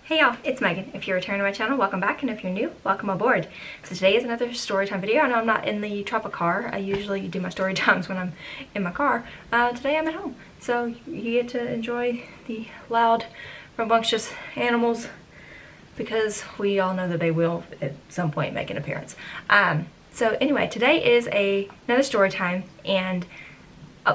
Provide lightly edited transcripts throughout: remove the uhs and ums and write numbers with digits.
Hey y'all, it's Megan. If you're returning to my channel, welcome back, and if you're new, welcome aboard. So today is another story time video. I know I'm not in the travel car. I usually do my story times when I'm in my car. Today I'm at home, so you get to enjoy the loud, rambunctious animals because we all know that they will at some point make an appearance. So anyway, today is another story time, and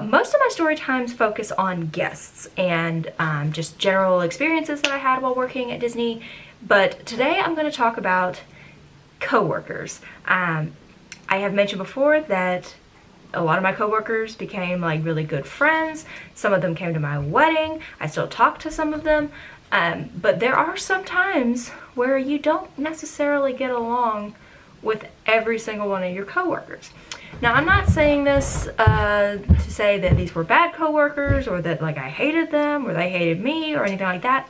most of my story times focus on guests and just general experiences that I had while working at Disney, but today I'm going to talk about coworkers. I have mentioned before that a lot of my coworkers became like really good friends. Some of them came to my wedding. I still talk to some of them, but there are some times where you don't necessarily get along with every single one of your coworkers. Now, I'm not saying this to say that these were bad coworkers or that like I hated them or they hated me or anything like that,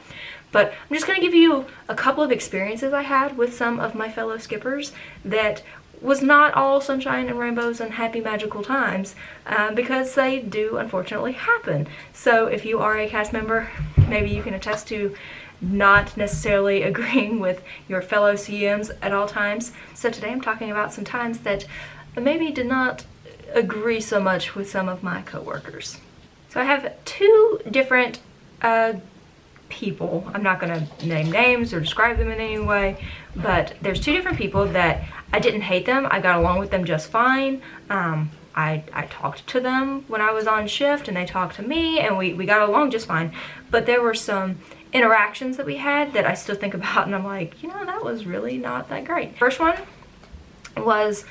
but I'm just going to give you a couple of experiences I had with some of my fellow skippers that was not all sunshine and rainbows and happy magical times, because they do unfortunately happen. So if you are a cast member, maybe you can attest to not necessarily agreeing with your fellow CMs at all times. So today I'm talking about some times that maybe did not agree so much with some of my coworkers. So I have two different people. I'm not going to name names or describe them in any way, but there's two different people that I didn't hate them. I got along with them just fine. I talked to them when I was on shift and they talked to me, and we got along just fine. But there were some interactions that we had that I still think about, and I'm like, you know, that was really not that great. First one was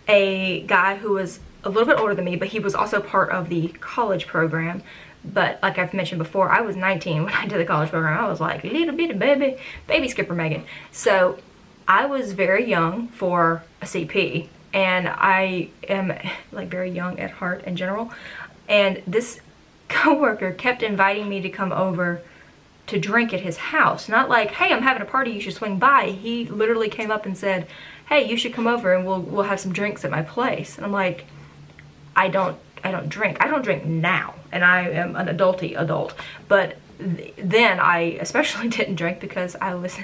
a guy who was a little bit older than me, but he was also part of the college program. But like I've mentioned before, I was 19 when I did the college program. I was like little bitty baby skipper Megan. So I was very young for a CP, and I am like very young at heart in general. And this coworker kept inviting me to come over to drink at his house. Not like, hey, I'm having a party, you should swing by. He literally came up and said, hey, you should come over and we'll have some drinks at my place. And I'm like, I don't drink. I don't drink now, and I am an adult. But then I especially didn't drink because I was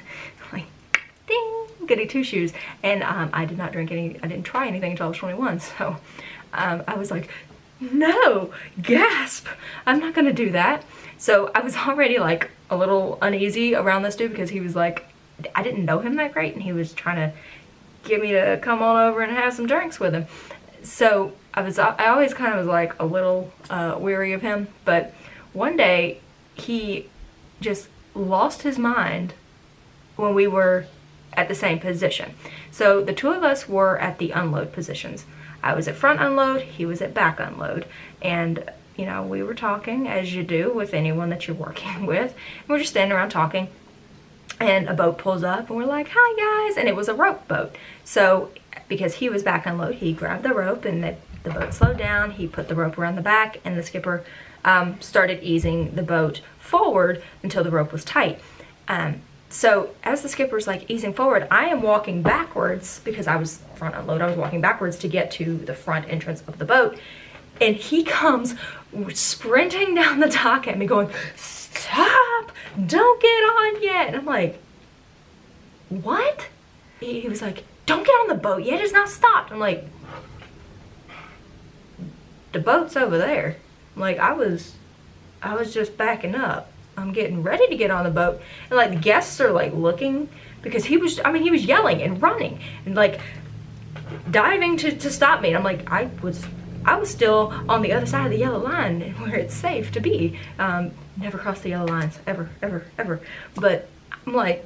like, ding, goody two shoes. And I did not drink any, I didn't try anything until I was 21. So I was like, no, gasp, I'm not gonna do that. So I was already like a little uneasy around this dude because he was like, I didn't know him that great, and he was trying to get me to come on over and have some drinks with him. So I always kind of was like a little weary of him. But one day he just lost his mind when we were at the same position. So the two of us were at the unload positions. I was at front unload, he was at back unload, and you know, we were talking as you do with anyone that you're working with. And we're just standing around talking, and a boat pulls up and we're like, hi guys, and it was a rope boat. So because he was back unload, he grabbed the rope and the boat slowed down. He put the rope around the back, and the skipper started easing the boat forward until the rope was tight. So as the skipper's like easing forward, I am walking backwards because I was front unload. I was walking backwards to get to the front entrance of the boat, and he comes sprinting down the dock at me going, stop, don't get on yet. And I'm like, what? He was like, don't get on the boat yet, it's not stopped. I'm like, the boat's over there. I'm like, I was just backing up. I'm getting ready to get on the boat, and like the guests are like looking because he was yelling and running and like diving to stop me. And I'm like, I was still on the other side of the yellow line where it's safe to be. Never cross the yellow lines, ever. But I'm like,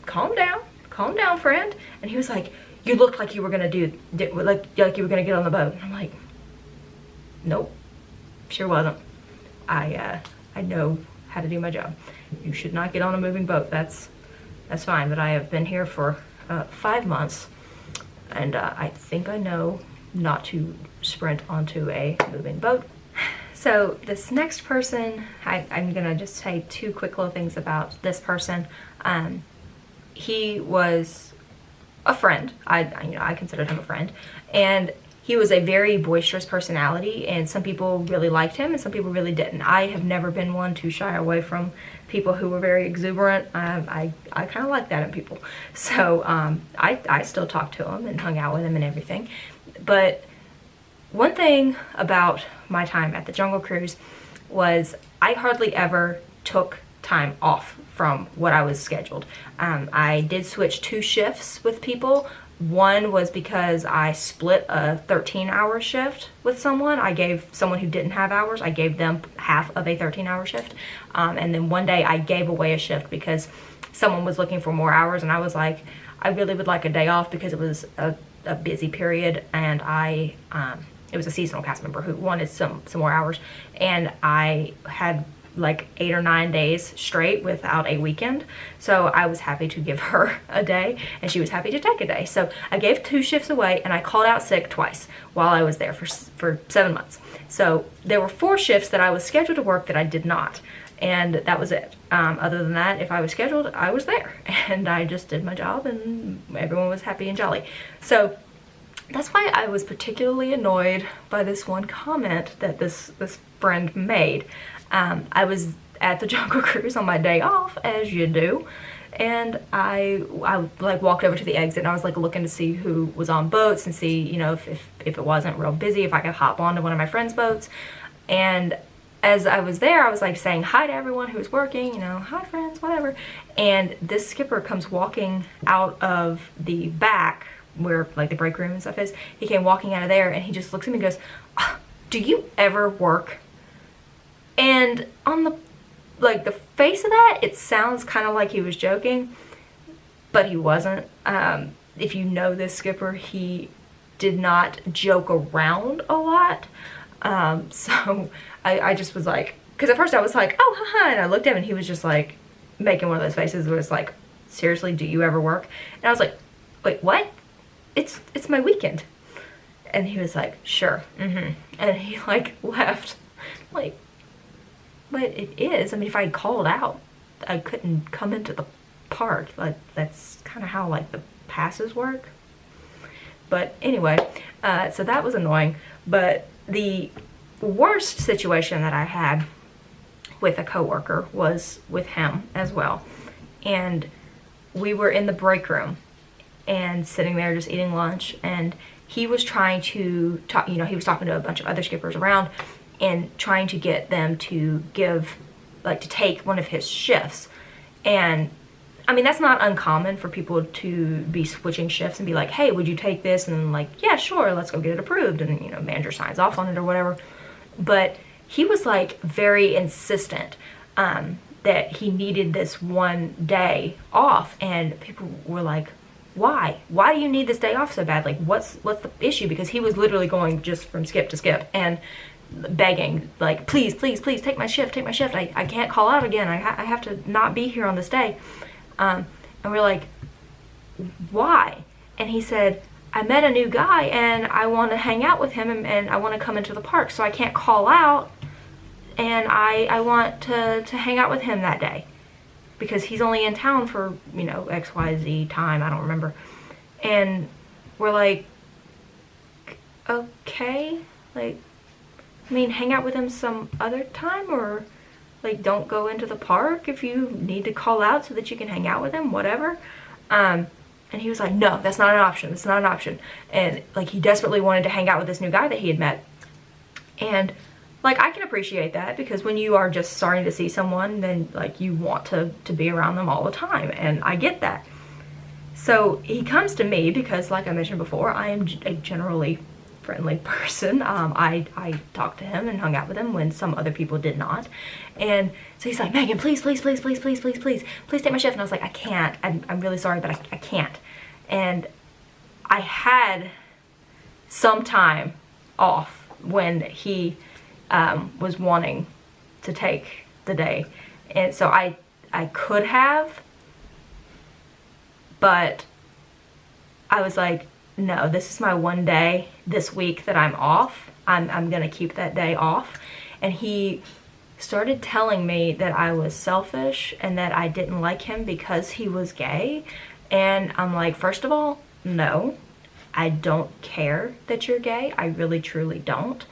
calm down, friend. And he was like, you looked like you were gonna like you were gonna get on the boat. And I'm like, nope, sure wasn't. I know how to do my job. You should not get on a moving boat. That's fine. But I have been here for 5 months, and I think I know not to sprint onto a moving boat. So this next person, I'm gonna just say two quick little things about this person. He was a friend. I considered him a friend, and he was a very boisterous personality, and some people really liked him and some people really didn't. I have never been one to shy away from people who were very exuberant. I kind of like that in people. So I still talked to him and hung out with him and everything. But one thing about my time at the Jungle Cruise was I hardly ever took time off from what I was scheduled. I did switch 2 shifts with people. One was because I split a 13-hour shift with someone. I gave someone who didn't have hours, I gave them half of a 13-hour shift. And then one day I gave away a shift because someone was looking for more hours, and I was like, I really would like a day off because it was a busy period, and it was a seasonal cast member who wanted some more hours, and I had like 8 or 9 days straight without a weekend. So I was happy to give her a day, and she was happy to take a day. So I gave 2 shifts away, and I called out sick twice while I was there for 7 months. So there were 4 shifts that I was scheduled to work that I did not, and that was it. Other than that, if I was scheduled, I was there, and I just did my job, and everyone was happy and jolly. So that's why I was particularly annoyed by this one comment that this friend made. I was at the Jungle Cruise on my day off, as you do, and I like walked over to the exit, and I was like looking to see who was on boats and see, you know, if it wasn't real busy, if I could hop onto one of my friends' boats. And as I was there, I was like saying hi to everyone who was working, you know, hi friends, whatever. And this skipper comes walking out of the back where like the break room and stuff is. He came walking out of there, and he just looks at me and goes, do you ever work? And on the face of that, it sounds kind of like he was joking, but he wasn't. If you know this skipper, he did not joke around a lot. So I just was like, because at first I was like, oh, haha, and I looked at him, and he was just like making one of those faces where it's like, seriously, do you ever work? And I was like, wait, what? It's my weekend. And he was like, sure, and he like left. Like, but it is. I mean, if I called out, I couldn't come into the park. Like, that's kind of how like the passes work. But anyway, so that was annoying. But the worst situation that I had with a coworker was with him as well. And we were in the break room and sitting there just eating lunch, and he was trying to talk, you know, he was talking to a bunch of other skippers around and trying to get them to give, like, to take one of his shifts. And I mean, that's not uncommon for people to be switching shifts and be like, hey, would you take this? And then like, yeah, sure, let's go get it approved. And, you know, manager signs off on it or whatever. But he was like very insistent that he needed this one day off. And people were like, why? Why do you need this day off so bad? Like, what's the issue? Because he was literally going just from skip to skip and begging, like, please, please, please take my shift, take my shift. I can't call out again. I have to not be here on this day. And we're like, why? And he said, I met a new guy and I want to hang out with him, and I want to come into the park, so I can't call out, and I want to hang out with him that day because he's only in town for, you know, XYZ time, I don't remember. And we're like, okay, like, I mean, hang out with him some other time, or like, don't go into the park if you need to call out so that you can hang out with him, whatever. And he was like, no, that's not an option. That's not an option. And like, he desperately wanted to hang out with this new guy that he had met. And like, I can appreciate that, because when you are just starting to see someone, then like, you want to be around them all the time. And I get that. So he comes to me because, like I mentioned before, I am a generally friendly person. I talked to him and hung out with him when some other people did not. And so he's like, Meaghan, please, please, please, please, please, please, please, please take my shift. And I was like, I can't. I'm really sorry, but I can't. And I had some time off when he was wanting to take the day. And so I could have, but I was like, no, this is my one day this week that I'm off. I'm gonna keep that day off. And he started telling me that I was selfish and that I didn't like him because he was gay. And I'm like, first of all, no. I don't care that you're gay. I really truly don't.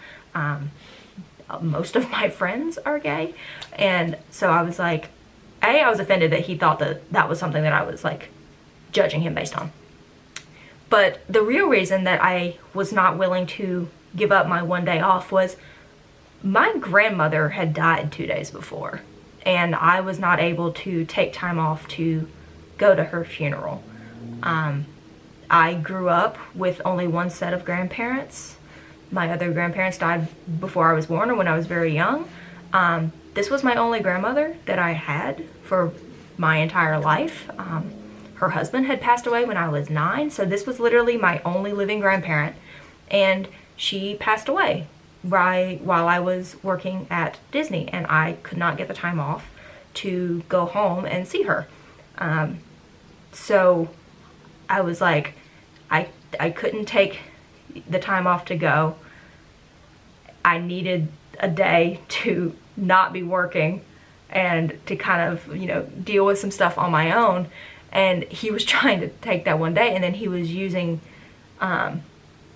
Most of my friends are gay, and so I was like, I was offended that he thought that that was something that I was like judging him based on. But the real reason that I was not willing to give up my one day off was my grandmother had died 2 days before, and I was not able to take time off to go to her funeral. I grew up with only one set of grandparents. My other grandparents died before I was born or when I was very young. This was my only grandmother that I had for my entire life. Her husband had passed away when I was 9, so this was literally my only living grandparent, and she passed away right while I was working at Disney, and I could not get the time off to go home and see her. So I was like, I couldn't take the time off to go. I needed a day to not be working and to kind of, you know, deal with some stuff on my own. And he was trying to take that one day, and then he was using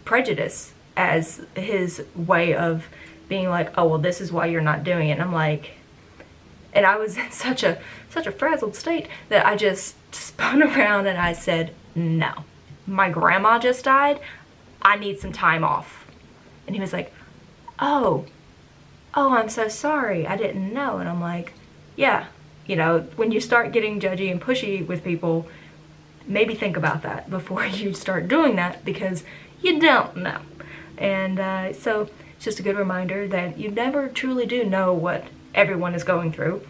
prejudice as his way of being like, oh, well, this is why you're not doing it. And I'm like, and I was in such a frazzled state that I just spun around and I said, no, my grandma just died. I need some time off. And he was like, oh, I'm so sorry. I didn't know. And I'm like, yeah, you know, when you start getting judgy and pushy with people, maybe think about that before you start doing that, because you don't know. And so it's just a good reminder that you never truly do know what everyone is going through,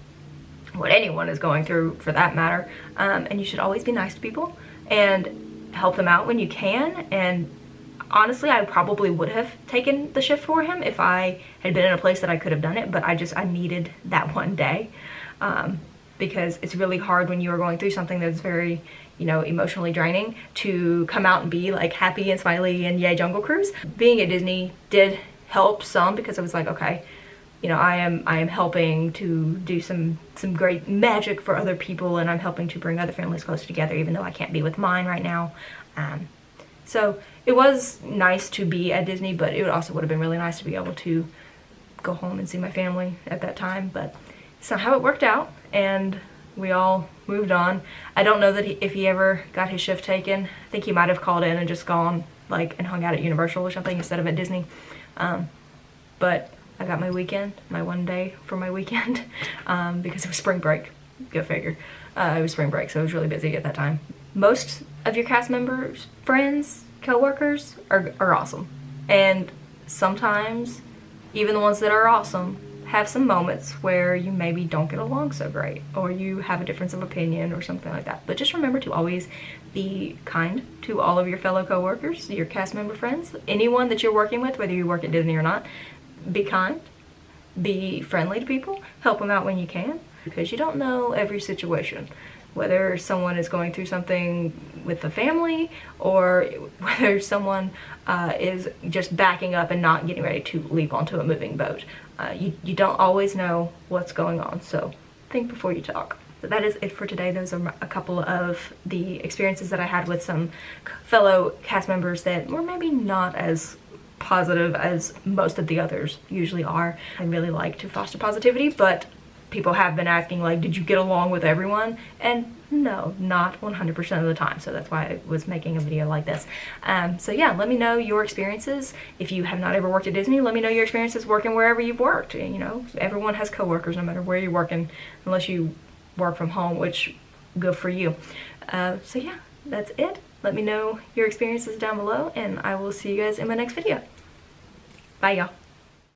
what anyone is going through for that matter. And you should always be nice to people and help them out when you can. And honestly, I probably would have taken the shift for him if I had been in a place that I could have done it, but I needed that one day. Because it's really hard when you are going through something that's very, you know, emotionally draining to come out and be like happy and smiley and yay Jungle Cruise. Being at Disney did help some, because I was like, okay, you know, I am helping to do some great magic for other people, and I'm helping to bring other families closer together, even though I can't be with mine right now. So it was nice to be at Disney, but it also would have been really nice to be able to go home and see my family at that time. But somehow it worked out, and we all moved on. I don't know that if he ever got his shift taken. I think he might have called in and just gone like and hung out at Universal or something instead of at Disney. But I got my weekend, my one day for my weekend, because it was spring break. Go figure. It was spring break, so it was really busy at that time. Most of your cast members, friends, co-workers are awesome. And sometimes, even the ones that are awesome, have some moments where you maybe don't get along so great, or you have a difference of opinion or something like that. But just remember to always be kind to all of your fellow co-workers, your cast member friends, anyone that you're working with, whether you work at Disney or not. Be kind, be friendly to people, help them out when you can, because you don't know every situation. Whether someone is going through something with the family, or whether someone is just backing up and not getting ready to leap onto a moving boat. You don't always know what's going on, so think before you talk. So that is it for today. Those are a couple of the experiences that I had with some fellow cast members that were maybe not as positive as most of the others usually are. I really like to foster positivity, but people have been asking, like, did you get along with everyone? And no, not 100% of the time. So that's why I was making a video like this. So yeah, let me know your experiences. If you have not ever worked at Disney, let me know your experiences working wherever you've worked. You know, everyone has coworkers no matter where you're working, unless you work from home, which good for you. So yeah, that's it. Let me know your experiences down below, and I will see you guys in my next video. Bye, y'all.